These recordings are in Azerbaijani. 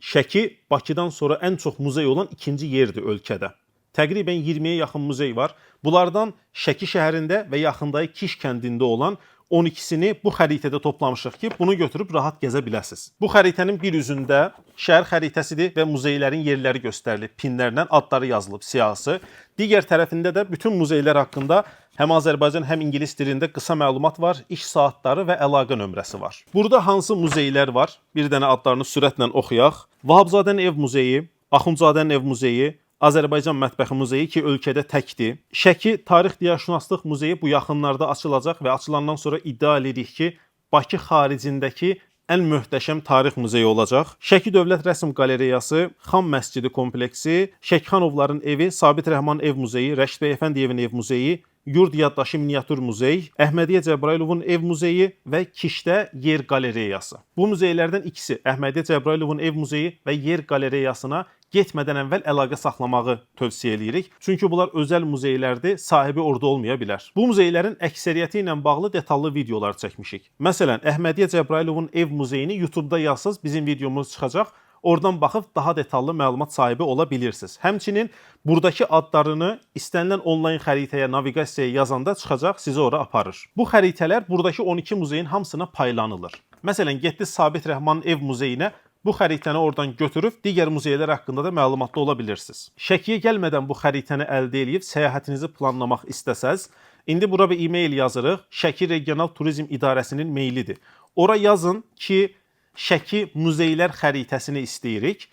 Şəki Bakıdan sonra ən çox muzey olan ikinci yerdir ölkədə. Təqribən 20-yə yaxın muzey var. Bunlardan Şəki şəhərində və yaxındakı Kiş kəndində olan 12-sini bu xəritədə toplamışıq ki, bunu götürüb rahat gəzə biləsiniz. Bu xəritənin bir üzündə şəhər xəritəsidir və muzeylərin yerləri göstərilib, pinlərlə adları yazılıb, siyahısı. Digər tərəfində də bütün muzeylər haqqında həm Azərbaycan, həm ingilis dilində qısa məlumat var, iş saatları və əlaqə nömrəsi var. Burada hansı muzeylər var? Bir dənə adlarını sürətlə oxuyaq. Vahabzadənin ev muzeyi, Axundzadənin ev muzeyi, Azərbaycan Mətbəxi muzeyi ki, ölkədə təkdir. Şəki Tarix-Diyarşünaslıq muzeyi bu yaxınlarda açılacaq və açılandan sonra iddia edirik ki, Bakı xaricindəki ən möhtəşəm tarix muzeyi olacaq. Şəki Dövlət Rəsm Qalereyası, Xan Məscidi kompleksi, Şəkixanovların evi, Sabit Rəhman ev muzeyi, Rəşid bəy Əfəndiyevin ev muzeyi, Yurd yaddaşı miniatür muzey, Əhmədiyyə Cəbrayılovun ev muzeyi və Kişdə yer qalereyası. Bu muzeylərdən ikisi Əhmədiyyə Cəbrayılovun ev muzeyi və yer qalereyasına getmədən əvvəl əlaqə saxlamağı tövsiyə edirik. Çünki bunlar özəl muzeylərdir, sahibi orada olmaya bilər. Bu muzeylərin əksəriyyəti ilə bağlı detallı videolar çəkmişik. Məsələn, Əhmədiyyə Cəbrayılovun ev muzeyini YouTube-da yazsaz bizim videomuz çıxacaq. Oradan baxıb daha detallı məlumat sahibi ola bilirsiniz. Həmçinin buradakı adlarını istənilən onlayn xəritəyə, naviqasiyaya yazanda çıxacaq, sizi ora aparır. Bu xəritələr buradakı 12 muzeyin hamısına paylanılır. Məsələn, getdiniz Sabit Rəhmanın ev muzeyinə, bu xəritəni oradan götürüb digər muzeylər haqqında da məlumatlı ola bilirsiniz. Şəkiyə gəlmədən bu xəritəni əldə edib səyahətinizi planlamaq istəsəz, indi bura bir e-mail yazırıq. Şəki Regional Turizm İdarəsinin mailidir. Ora yazın ki, Şəki muzeylər xəritəsini istəyirik.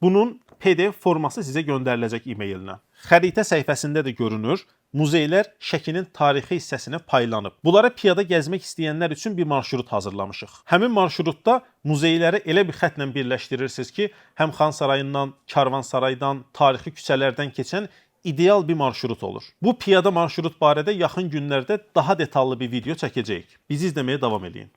Bunun PDF forması sizə göndəriləcək e-mailinə. Xəritə səhifəsində də görünür. Muzeylər Şəkinin tarixi hissəsinə paylanıb. Bunlara piyada gəzmək istəyənlər üçün bir marşrut hazırlamışıq. Həmin marşrutda muzeyləri elə bir xətlə birləşdirirsiniz ki, həm Xan Sarayından, Karvansaraydan, tarixi küçələrdən keçən ideal bir marşrut olur. Bu piyada marşrut barədə yaxın günlərdə daha detallı bir video çəkəcəyik. Bizi izləməyə davam edin.